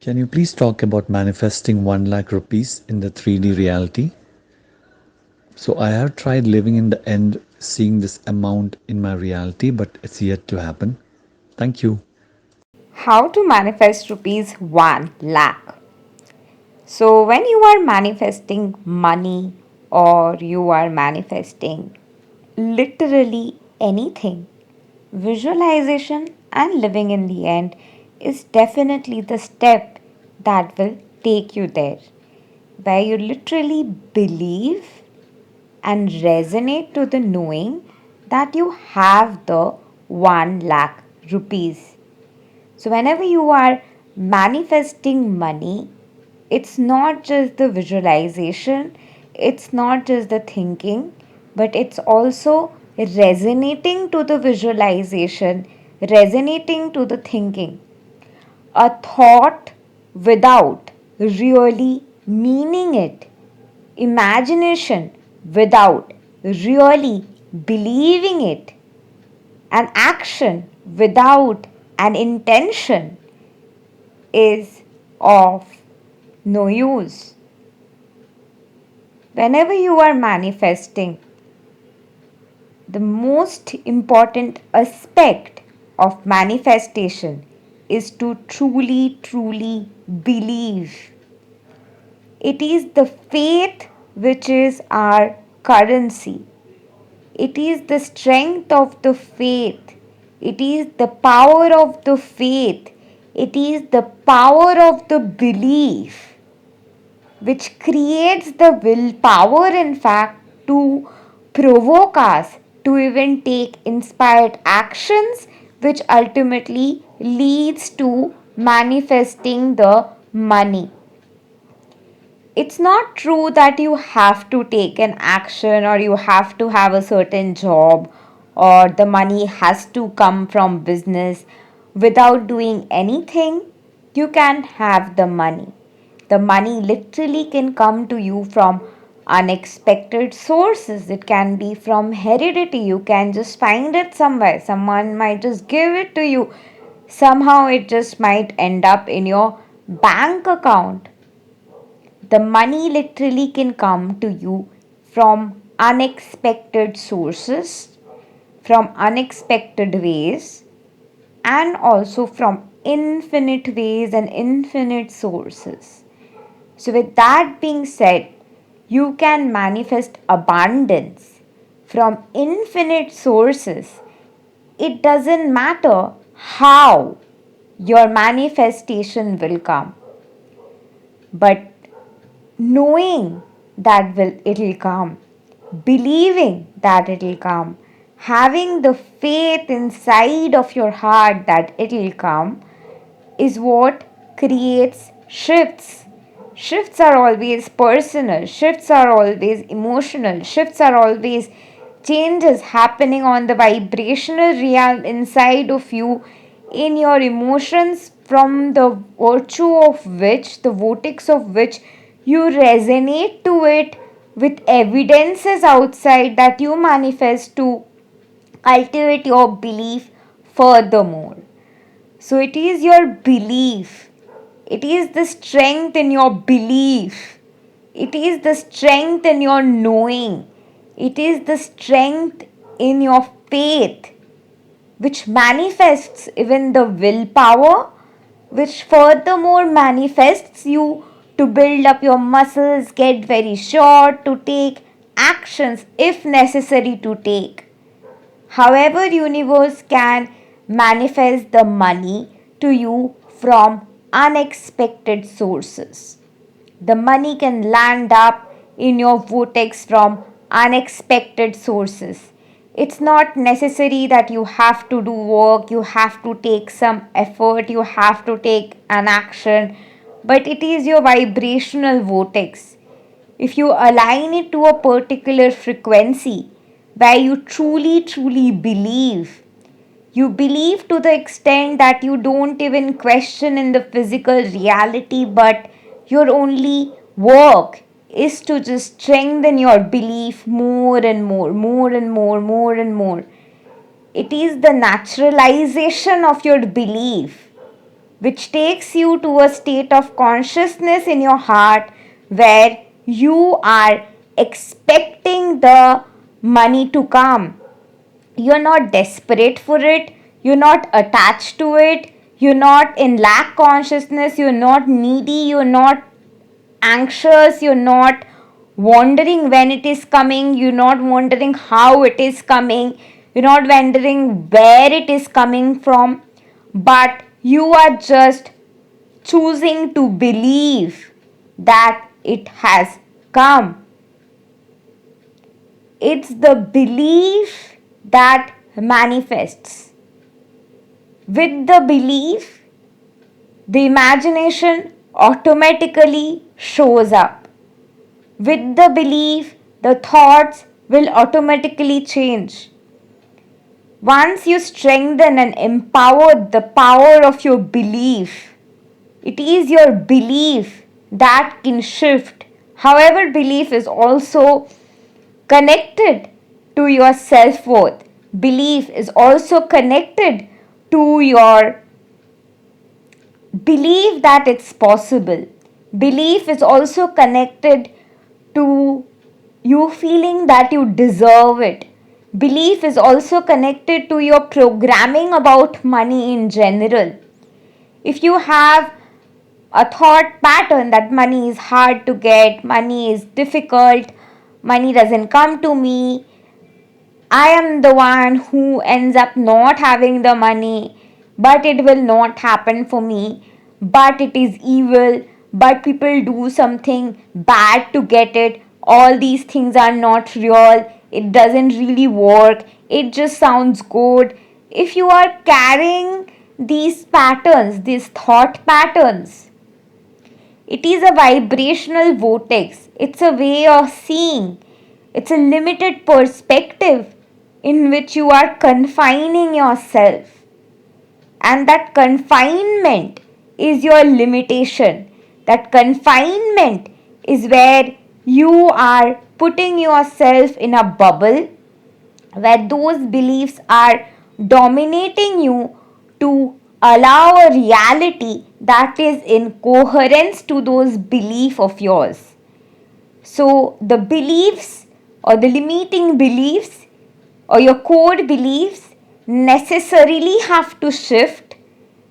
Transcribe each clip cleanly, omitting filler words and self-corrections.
Can you please talk about manifesting 1 lakh rupees in the 3D reality? So, I have tried living in the end, seeing this amount in my reality, but it's yet to happen. Thank you. How to manifest rupees 1 lakh. So, when you are manifesting money or you are manifesting literally anything, visualization and living in the end is definitely the step that will take you there, where you literally believe and resonate to the knowing that you have the 1 lakh rupees. So, whenever you are manifesting money, it's not just the visualization, it's not just the thinking, but it's also resonating to the visualization, resonating to the thinking. A thought without really meaning it, imagination without really believing it, an action without an intention is of no use. Whenever you are manifesting, the most important aspect of manifestation is to truly believe. It is the faith which is our currency. It is the strength of the faith. It is the power of the faith. It is the power of the belief which creates the willpower, in fact, to provoke us to even take inspired actions, which ultimately leads to manifesting the money. It's not true that you have to take an action or you have to have a certain job or the money has to come from business. Without doing anything, you can have the money. The money literally can come to you from unexpected sources. It can be from heredity. You can just find it somewhere. Someone might just give it to you. Somehow it just might end up in your bank account. The money literally can come to you from unexpected sources, from unexpected ways, and also from infinite ways and infinite sources. So, with that being said, you can manifest abundance from infinite sources. It doesn't matter how your manifestation will come, but knowing that it'll come, believing that it'll come, having the faith inside of your heart that it'll come is what creates shifts. Shifts are always personal, shifts are always emotional, shifts are always changes happening on the vibrational realm inside of you, in your emotions, from the virtue of which, the vortex of which, you resonate to it with evidences outside that you manifest to cultivate your belief furthermore. So it is your belief. It is the strength in your belief. It is the strength in your knowing. It is the strength in your faith which manifests even the willpower, which furthermore manifests you to build up your muscles, get very short, to take actions if necessary to take. However, universe can manifest the money to you from unexpected sources. The money can land up in your vortex from unexpected sources. It's not necessary that you have to do work, you have to take some effort, you have to take an action, but it is your vibrational vortex. If you align it to a particular frequency where you truly believe, you believe to the extent that you don't even question in the physical reality, but your only work is to just strengthen your belief more and more, more and more, more and more. It is the naturalization of your belief which takes you to a state of consciousness in your heart where you are expecting the money to come. You're not desperate for it, you're not attached to it, you're not in lack consciousness, you're not needy, you're not anxious, you're not wondering when it is coming, you're not wondering how it is coming, you're not wondering where it is coming from, but you are just choosing to believe that it has come. It's the belief that manifests. With the belief, the imagination automatically shows up. With the belief, the thoughts will automatically change. Once you strengthen and empower the power of your belief, it is your belief that can shift. However, belief is also connected to your self worth. Belief is also connected to your belief that it's possible. Belief is also connected to you feeling that you deserve it. Belief is also connected to your programming about money in general. If you have a thought pattern that money is hard to get, money is difficult, money doesn't come to me, I am the one who ends up not having the money, but it will not happen for me, but it is evil, but people do something bad to get it. All these things are not real, it doesn't really work, it just sounds good. If you are carrying these patterns, these thought patterns, it is a vibrational vortex. It's a way of seeing. It's a limited perspective in which you are confining yourself. And that confinement is your limitation. That confinement is where you are putting yourself in a bubble where those beliefs are dominating you to allow a reality that is in coherence to those beliefs of yours. So, the beliefs or the limiting beliefs or your core beliefs necessarily have to shift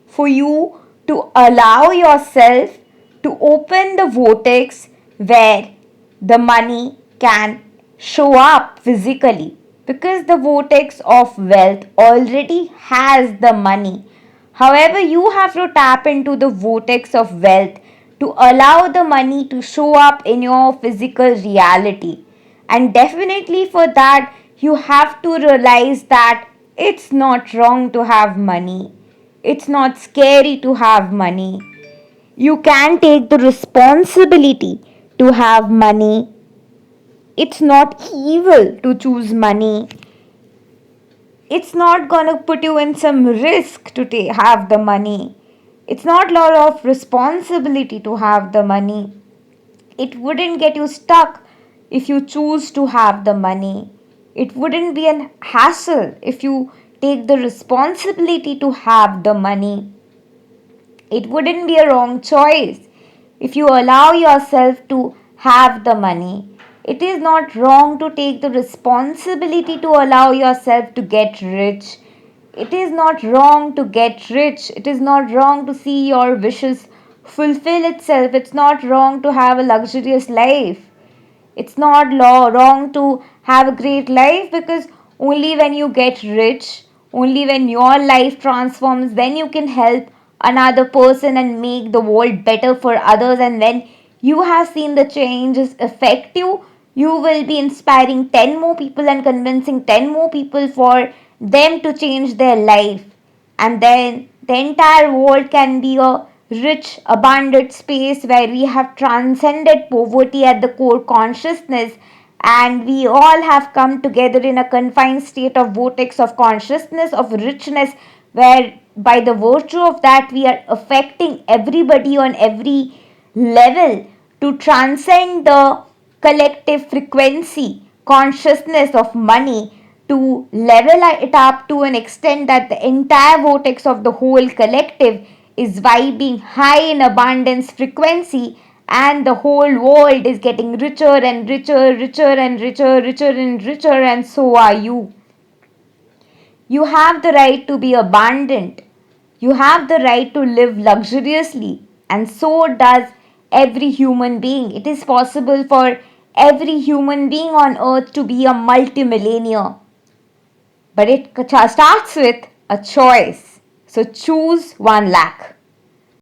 for you to allow yourself to open the vortex where the money can show up physically, because the vortex of wealth already has the money. However, you have to tap into the vortex of wealth to allow the money to show up in your physical reality. And definitely for that, you have to realize that it's not wrong to have money. It's not scary to have money. You can take the responsibility to have money. It's not evil to choose money. It's not gonna put you in some risk to have the money. It's not a lot of responsibility to have the money. It wouldn't get you stuck if you choose to have the money. It wouldn't be a hassle if you take the responsibility to have the money. It wouldn't be a wrong choice if you allow yourself to have the money. It is not wrong to take the responsibility to allow yourself to get rich. It is not wrong to get rich. It is not wrong to see your wishes fulfill itself. It's not wrong to have a luxurious life. It's not wrong to have a great life, because only when you get rich, only when your life transforms, then you can help another person and make the world better for others. And when you have seen the changes affect you, you will be inspiring 10 more people and convincing 10 more people for them to change their life. And then the entire world can be a rich, abundant space where we have transcended poverty at the core consciousness, and we all have come together in a confined state of vortex of consciousness, of richness, where by the virtue of that we are affecting everybody on every level to transcend the collective frequency consciousness of money, to level it up to an extent that the entire vortex of the whole collective is vibing high in abundance frequency, and the whole world is getting richer and richer, richer and richer, richer and richer, and so are you. You have the right to be abundant. You have the right to live luxuriously, and so does every human being. It is possible for every human being on earth to be a multimillionaire. But it starts with a choice. So choose 1 lakh.